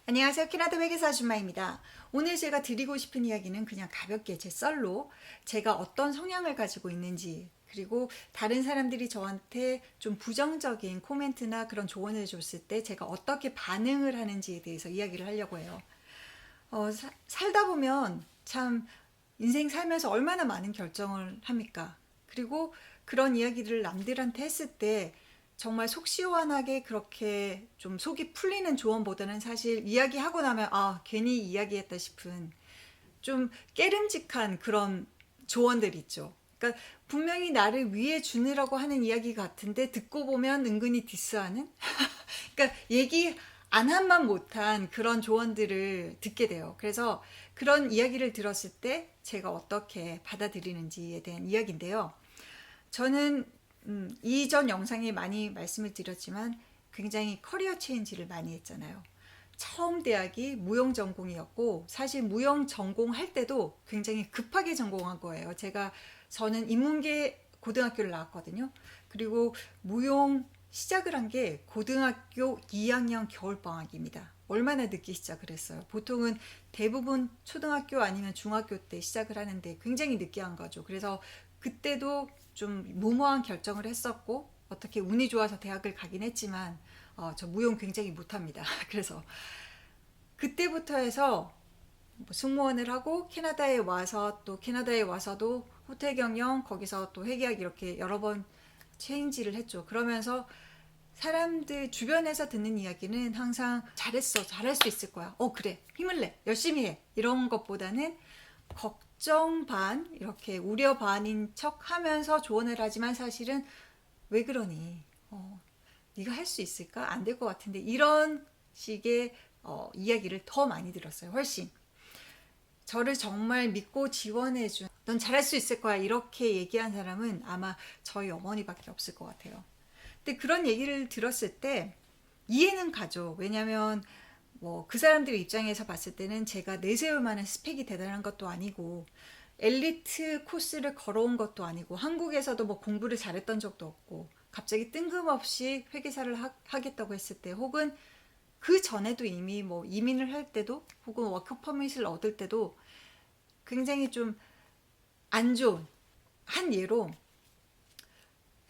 안녕하세요. 캐나다 회계사 아줌마입니다. 오늘 제가 드리고 싶은 이야기는 그냥 가볍게 제 썰로 제가 어떤 성향을 가지고 있는지, 그리고 다른 사람들이 저한테 좀 부정적인 코멘트나 그런 조언을 줬을 때 제가 어떻게 반응을 하는지에 대해서 이야기를 하려고 해요. 살다 보면 참 인생 살면서 얼마나 많은 결정을 합니까? 그리고 그런 이야기를 남들한테 했을 때 정말 속 시원하게 그렇게 좀 속이 풀리는 조언보다는 사실 이야기하고 나면 괜히 이야기했다 싶은 좀 깨름직한 그런 조언들 있죠. 그러니까 분명히 나를 위해 주느라고 하는 이야기 같은데 듣고 보면 은근히 디스하는? 그러니까 얘기 안 한만 못한 그런 조언들을 듣게 돼요. 그래서 그런 이야기를 들었을 때 제가 어떻게 받아들이는지에 대한 이야기인데요. 저는 이전 영상에 많이 말씀을 드렸지만 굉장히 커리어 체인지를 많이 했잖아요. 처음 대학이 무용 전공이었고 사실 무용 전공할 때도 굉장히 급하게 전공한 거예요. 저는 인문계 고등학교를 나왔거든요. 그리고 무용 시작을 한 게 고등학교 2학년 겨울방학입니다. 얼마나 늦게 시작을 했어요. 보통은 대부분 초등학교 아니면 중학교 때 시작을 하는데 굉장히 늦게 한 거죠. 그래서 그때도 좀 무모한 결정을 했었고 어떻게 운이 좋아서 대학을 가긴 했지만 저 무용 굉장히 못합니다. 그래서 그때부터 해서 뭐 승무원을 하고 캐나다에 와서도 호텔 경영 거기서 또 회계학 이렇게 여러 번 체인지를 했죠. 그러면서 사람들 주변에서 듣는 이야기는 항상 잘했어, 잘할 수 있을 거야, 그래, 힘을 내, 열심히 해, 이런 것보다는 걱정 반 이렇게 우려 반인 척 하면서 조언을 하지만 사실은 왜 그러니, 네가 할 수 있을까, 안 될 것 같은데, 이런 식의 이야기를 더 많이 들었어요. 훨씬 저를 정말 믿고 지원해준, 넌 잘할 수 있을 거야, 이렇게 얘기한 사람은 아마 저희 어머니밖에 없을 것 같아요. 근데 그런 얘기를 들었을 때 이해는 가죠. 왜냐면 뭐 그 사람들 입장에서 봤을 때는 제가 내세울 만한 스펙이 대단한 것도 아니고 엘리트 코스를 걸어온 것도 아니고 한국에서도 뭐 공부를 잘했던 적도 없고 갑자기 뜬금없이 회계사를 하겠다고 했을 때, 혹은 그 전에도 이미 뭐 이민을 할 때도 혹은 워크 퍼밋을 얻을 때도 굉장히 좀 안 좋은, 한 예로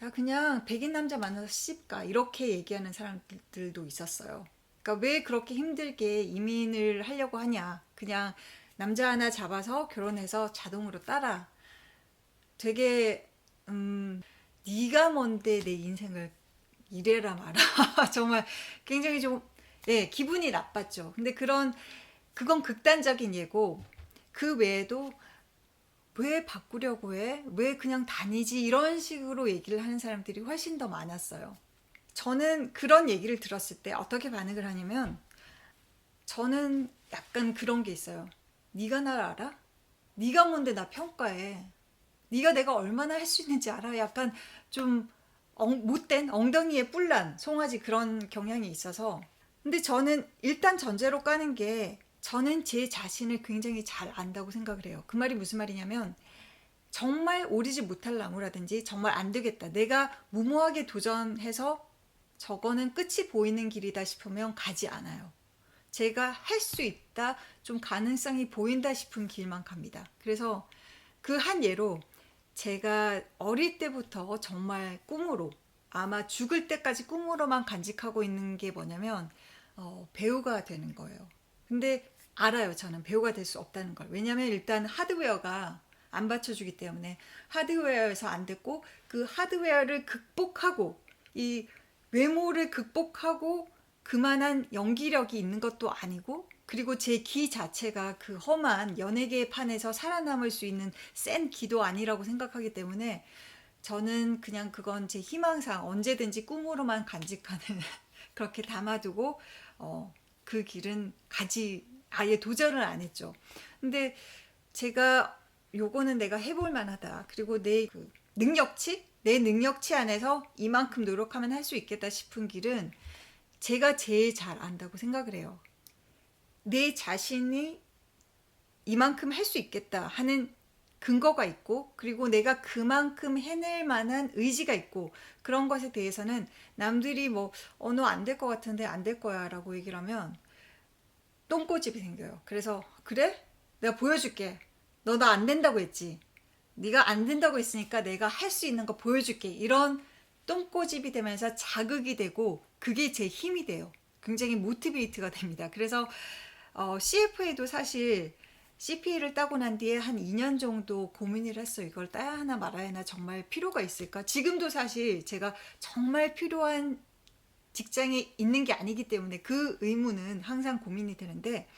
야 그냥 백인 남자 만나서 시집가, 이렇게 얘기하는 사람들도 있었어요. 그러니까 왜 그렇게 힘들게 이민을 하려고 하냐, 그냥 남자 하나 잡아서 결혼해서 자동으로 따라. 되게 네가 뭔데 내 인생을 이래라 마라. 정말 굉장히 좀, 네, 기분이 나빴죠. 근데 그건 극단적인 예고, 그 외에도 왜 바꾸려고 해? 왜 그냥 다니지? 이런 식으로 얘기를 하는 사람들이 훨씬 더 많았어요. 저는 그런 얘기를 들었을 때 어떻게 반응을 하냐면, 저는 약간 그런 게 있어요. 네가 날 알아? 네가 뭔데 나 평가해? 네가 내가 얼마나 할 수 있는지 알아? 약간 좀 못된 엉덩이에 뿔난 송아지 그런 경향이 있어서. 근데 저는 일단 전제로 까는 게 저는 제 자신을 굉장히 잘 안다고 생각을 해요. 그 말이 무슨 말이냐면 정말 오르지 못할 나무라든지 정말 안 되겠다, 내가 무모하게 도전해서 저거는 끝이 보이는 길이다 싶으면 가지 않아요. 제가 할 수 있다, 좀 가능성이 보인다 싶은 길만 갑니다. 그래서 그 한 예로 제가 어릴 때부터 정말 꿈으로, 아마 죽을 때까지 꿈으로만 간직하고 있는 게 뭐냐면 배우가 되는 거예요. 근데 알아요, 저는 배우가 될 수 없다는 걸. 왜냐면 일단 하드웨어가 안 받쳐주기 때문에 하드웨어에서 안 됐고, 그 하드웨어를 극복하고 이 외모를 극복하고 그만한 연기력이 있는 것도 아니고, 그리고 제 기 자체가 그 험한 연예계 판에서 살아남을 수 있는 센 기도 아니라고 생각하기 때문에 저는 그냥 그건 제 희망상 언제든지 꿈으로만 간직하는 그렇게 담아두고 그 길은 아예 도전을 안 했죠. 근데 제가 요거는 내가 해볼 만하다, 그리고 내 능력치 안에서 이만큼 노력하면 할 수 있겠다 싶은 길은 제가 제일 잘 안다고 생각을 해요. 내 자신이 이만큼 할 수 있겠다 하는 근거가 있고, 그리고 내가 그만큼 해낼 만한 의지가 있고, 그런 것에 대해서는 남들이 뭐 너 안 될 것 같은데 안 될 거야 라고 얘기를 하면 똥꼬집이 생겨요. 그래서 그래? 내가 보여줄게. 너 나 안 된다고 했지. 네가 안 된다고 했으니까 내가 할 수 있는 거 보여줄게. 이런 똥꼬집이 되면서 자극이 되고 그게 제 힘이 돼요. 굉장히 모티베이트가 됩니다. 그래서 CFA도 사실 CPA를 따고 난 뒤에 한 2년 정도 고민을 했어요. 이걸 따야 하나 말아야 하나 정말 필요가 있을까? 지금도 사실 제가 정말 필요한 직장에 있는 게 아니기 때문에 그 의무는 항상 고민이 되는데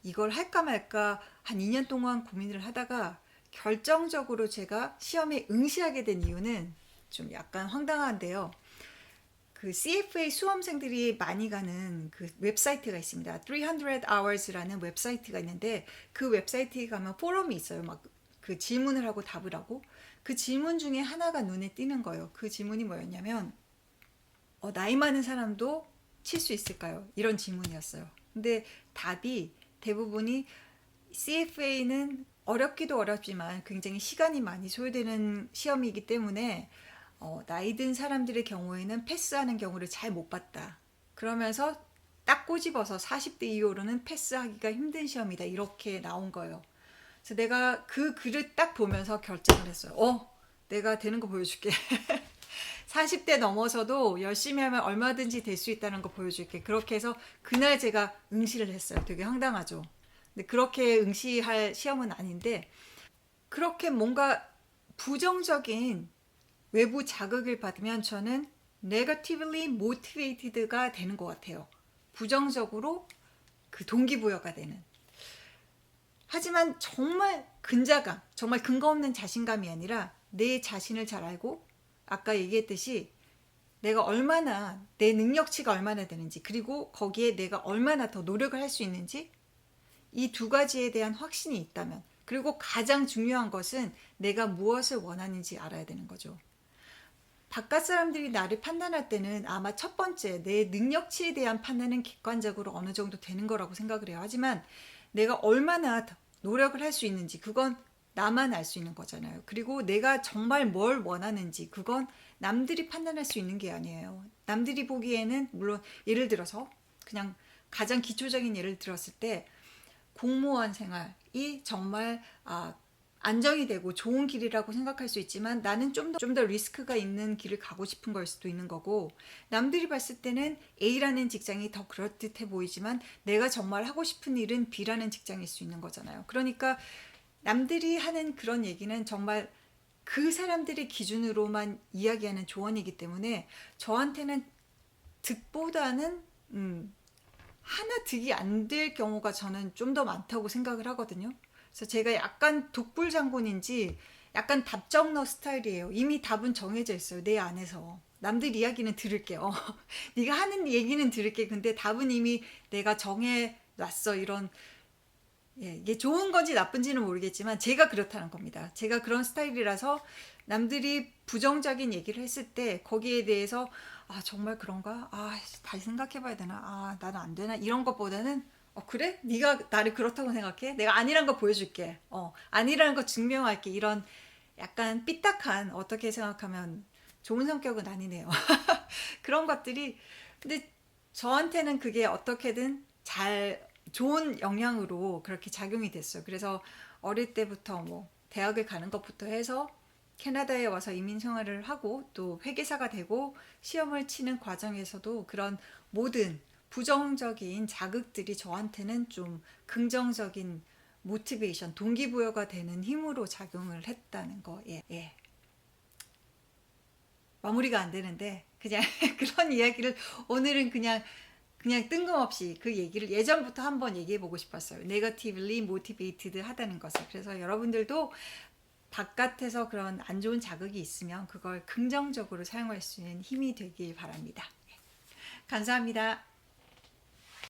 이걸 할까 말까 한 2년 동안 고민을 하다가 결정적으로 제가 시험에 응시하게 된 이유는 좀 약간 황당한데요. 그 CFA 수험생들이 많이 가는 그 웹사이트가 있습니다. 300 hours라는 웹사이트가 있는데 그 웹사이트에 가면 포럼이 있어요. 막 그 질문을 하고 답을 하고 그 질문 중에 하나가 눈에 띄는 거예요. 그 질문이 뭐였냐면 나이 많은 사람도 칠 수 있을까요? 이런 질문이었어요. 근데 답이 대부분이 CFA는 어렵기도 어렵지만 굉장히 시간이 많이 소요되는 시험이기 때문에 나이 든 사람들의 경우에는 패스하는 경우를 잘 못 봤다. 그러면서 딱 꼬집어서 40대 이후로는 패스하기가 힘든 시험이다. 이렇게 나온 거예요. 그래서 내가 그 글을 딱 보면서 결정을 했어요. 내가 되는 거 보여줄게. 40대 넘어서도 열심히 하면 얼마든지 될 수 있다는 거 보여줄게. 그렇게 해서 그날 제가 응시를 했어요. 되게 황당하죠. 근데 그렇게 응시할 시험은 아닌데 그렇게 뭔가 부정적인 외부 자극을 받으면 저는 negatively motivated가 되는 것 같아요. 부정적으로 그 동기부여가 되는. 하지만 정말 근자감, 정말 근거 없는 자신감이 아니라 내 자신을 잘 알고 아까 얘기했듯이 내가 얼마나 내 능력치가 얼마나 되는지 그리고 거기에 내가 얼마나 더 노력을 할 수 있는지 이 두 가지에 대한 확신이 있다면 그리고 가장 중요한 것은 내가 무엇을 원하는지 알아야 되는 거죠. 바깥 사람들이 나를 판단할 때는 아마 첫 번째 내 능력치에 대한 판단은 객관적으로 어느 정도 되는 거라고 생각을 해요. 하지만 내가 얼마나 노력을 할 수 있는지 그건 나만 알 수 있는 거잖아요. 그리고 내가 정말 뭘 원하는지 그건 남들이 판단할 수 있는 게 아니에요. 남들이 보기에는 물론 예를 들어서 그냥 가장 기초적인 예를 들었을 때 공무원 생활이 정말 안정이 되고 좋은 길이라고 생각할 수 있지만 나는 좀 더 리스크가 있는 길을 가고 싶은 걸 수도 있는 거고 남들이 봤을 때는 A라는 직장이 더 그럴듯해 보이지만 내가 정말 하고 싶은 일은 B라는 직장일 수 있는 거잖아요. 그러니까 남들이 하는 그런 얘기는 정말 그 사람들의 기준으로만 이야기하는 조언이기 때문에 저한테는 득보다는 하나 득이 안 될 경우가 저는 좀 더 많다고 생각을 하거든요. 그래서 제가 약간 독불장군인지 약간 답정너 스타일이에요. 이미 답은 정해져 있어요. 내 안에서. 남들 이야기는 들을게요. 네가 하는 얘기는 들을게. 근데 답은 이미 내가 정해 놨어. 이런 이게 좋은 건지 나쁜지는 모르겠지만 제가 그렇다는 겁니다. 제가 그런 스타일이라서 남들이 부정적인 얘기를 했을 때 거기에 대해서 정말 그런가? 다시 생각해봐야 되나? 나는 안 되나? 이런 것보다는 그래? 네가 나를 그렇다고 생각해? 내가 아니란 거 보여줄게. 아니라는 거 증명할게. 이런 약간 삐딱한 어떻게 생각하면 좋은 성격은 아니네요. 그런 것들이 근데 저한테는 그게 어떻게든 잘 좋은 영향으로 그렇게 작용이 됐어요. 그래서 어릴 때부터 뭐 대학을 가는 것부터 해서 캐나다에 와서 이민 생활을 하고 또 회계사가 되고 시험을 치는 과정에서도 그런 모든 부정적인 자극들이 저한테는 좀 긍정적인 모티베이션, 동기부여가 되는 힘으로 작용을 했다는 거. 예. 마무리가 안 되는데 그냥 그런 이야기를 오늘은 그냥 뜬금없이 그 얘기를 예전부터 한번 얘기해 보고 싶었어요. Negatively motivated 하다는 것을. 그래서 여러분들도 바깥에서 그런 안 좋은 자극이 있으면 그걸 긍정적으로 사용할 수 있는 힘이 되길 바랍니다. 감사합니다.